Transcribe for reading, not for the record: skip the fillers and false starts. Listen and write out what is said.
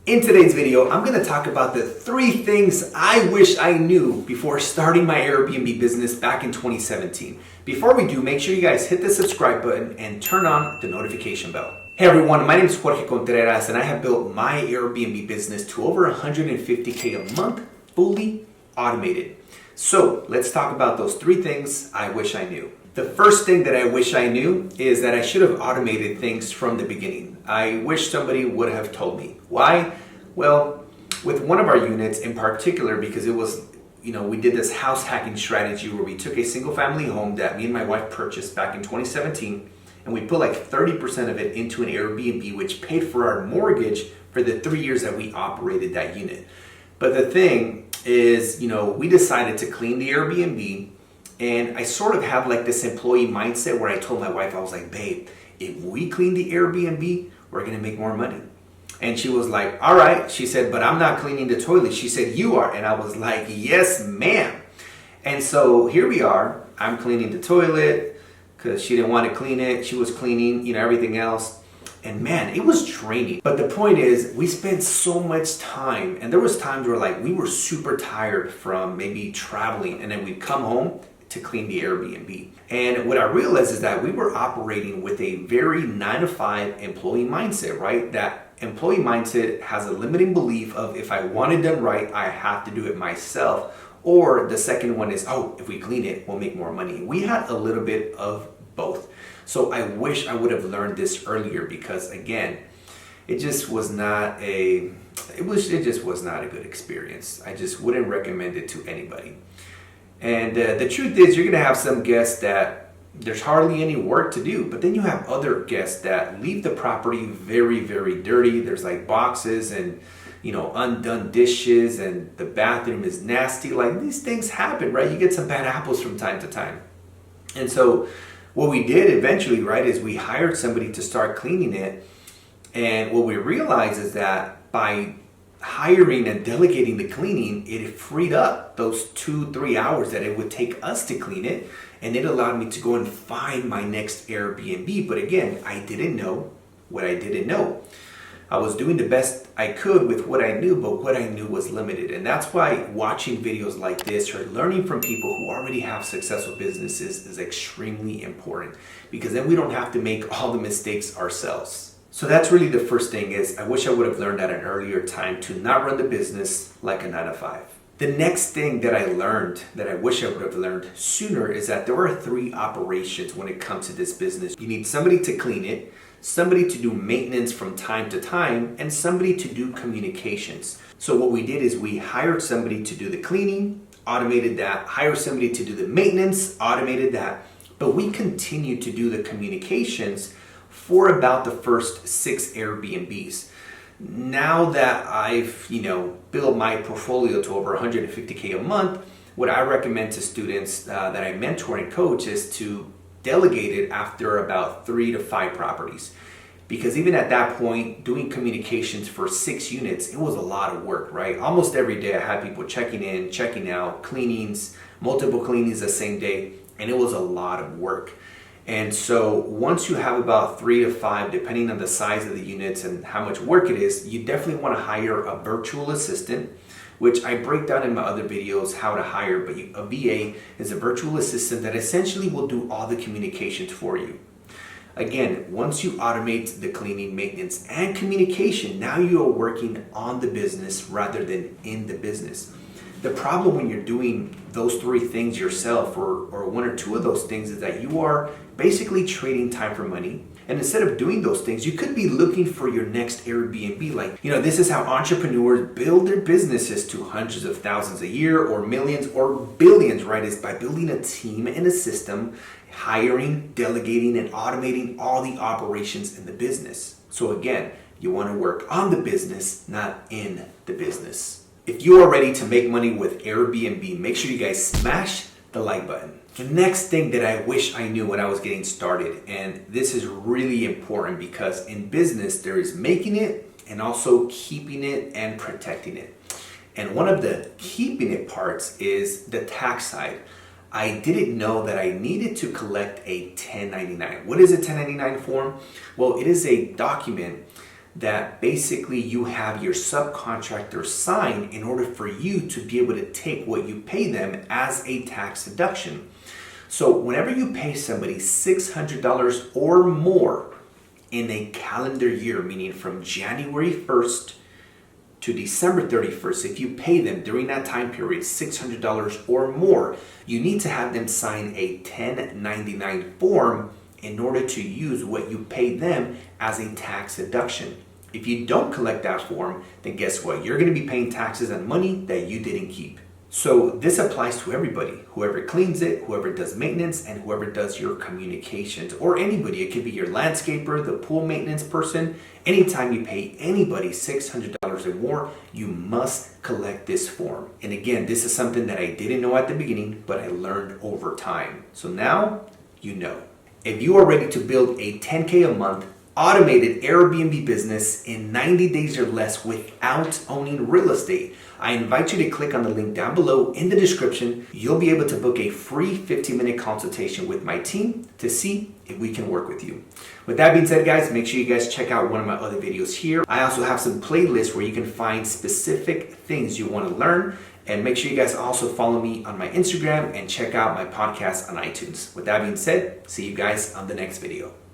In today's video, I'm going to talk about the 3 things I wish I knew before starting my Airbnb business back in 2017. Before we do, make sure you guys hit the subscribe button and turn on the notification bell. Hey everyone, my name is Jorge Contreras and I have built my Airbnb business to over 150K a month, fully automated. So let's talk about those 3 things I wish I knew. The first thing that I wish I knew is that I should have automated things from the beginning. I wish somebody would have told me. Why? Well, with one of our units in particular, because it was, we did this house hacking strategy where we took a single family home that me and my wife purchased back in 2017, and we put like 30% of it into an Airbnb, which paid for our mortgage for the 3 years that we operated that unit. But the thing is, we decided to clean the Airbnb. And I sort of have like this employee mindset where I told my wife, I was like, babe, if we clean the Airbnb, we're going to make more money. And she was like, all right. She said, but I'm not cleaning the toilet. She said, you are. And I was like, yes, ma'am. And so here we are. I'm cleaning the toilet because she didn't want to clean it. She was cleaning, everything else. And man, it was draining. But the point is, we spent so much time. And there was times where like we were super tired from maybe traveling. And then we'd come home to clean the Airbnb. And what I realized is that we were operating with a very 9-to-5 employee mindset, right? That employee mindset has a limiting belief of if I want it done right, I have to do it myself. Or the second one is, if we clean it, we'll make more money. We had a little bit of both. So I wish I would have learned this earlier because again, it just was not a good experience. I just wouldn't recommend it to anybody. And the truth is, you're going to have some guests that there's hardly any work to do. But then you have other guests that leave the property very, very dirty. There's like boxes and, undone dishes and the bathroom is nasty. Like these things happen, right? You get some bad apples from time to time. And so what we did eventually, right, is we hired somebody to start cleaning it. And what we realized is that by hiring and delegating the cleaning, it freed up those 2-3 hours that it would take us to clean it, and it allowed me to go and find my next Airbnb. But again, I didn't know what I didn't know. I was doing the best I could with what I knew, but what I knew was limited. And that's why watching videos like this or learning from people who already have successful businesses is extremely important, because then we don't have to make all the mistakes ourselves. So that's really the first thing is I wish I would have learned at an earlier time to not run the business like a 9-to-5. The next thing that I learned that I wish I would have learned sooner is that there are 3 operations when it comes to this business. You need somebody to clean it, somebody to do maintenance from time to time, and somebody to do communications. So what we did is we hired somebody to do the cleaning, automated that, hired somebody to do the maintenance, automated that, but we continued to do the communications for about the first 6 Airbnbs. Now that I've, built my portfolio to over 150K a month, what I recommend to students that I mentor and coach is to delegate it after about 3 to 5 properties. Because even at that point, doing communications for 6 units, it was a lot of work, right? Almost every day I had people checking in, checking out, cleanings, multiple cleanings the same day, and it was a lot of work. And so once you have about 3 to 5, depending on the size of the units and how much work it is, you definitely want to hire a virtual assistant, which I break down in my other videos how to hire. But a VA is a virtual assistant that essentially will do all the communications for you. Again, once you automate the cleaning, maintenance, and communication, now you are working on the business rather than in the business. The problem when you're doing those 3 things yourself or 1 or 2 of those things is that you are basically trading time for money. And instead of doing those things, you could be looking for your next Airbnb. Like, this is how entrepreneurs build their businesses to hundreds of thousands a year or millions or billions, right? Is by building a team and a system, hiring, delegating, and automating all the operations in the business. So again, you want to work on the business, not in the business. If you are ready to make money with Airbnb, make sure you guys smash the like button. The next thing that I wish I knew when I was getting started, and this is really important because in business there is making it and also keeping it and protecting it. And one of the keeping it parts is the tax side. I didn't know that I needed to collect a 1099. What is a 1099 form? Well, it is a document that basically you have your subcontractor sign in order for you to be able to take what you pay them as a tax deduction. So whenever you pay somebody $600 or more in a calendar year, meaning from January 1st to December 31st, if you pay them during that time period $600 or more, you need to have them sign a 1099 form in order to use what you pay them as a tax deduction. If you don't collect that form, then guess what? You're going to be paying taxes on money that you didn't keep. So this applies to everybody, whoever cleans it, whoever does maintenance, and whoever does your communications, or anybody. It could be your landscaper, the pool maintenance person. Anytime you pay anybody $600 or more, you must collect this form. And again, this is something that I didn't know at the beginning, but I learned over time. So now you know. If you are ready to build a 10K a month automated Airbnb business in 90 days or less without owning real estate, I invite you to click on the link down below in the description. You'll be able to book a free 15-minute consultation with my team to see if we can work with you. With that being said, guys, make sure you guys check out one of my other videos here. I also have some playlists where you can find specific things you want to learn. And make sure you guys also follow me on my Instagram and check out my podcast on iTunes. With that being said, see you guys on the next video.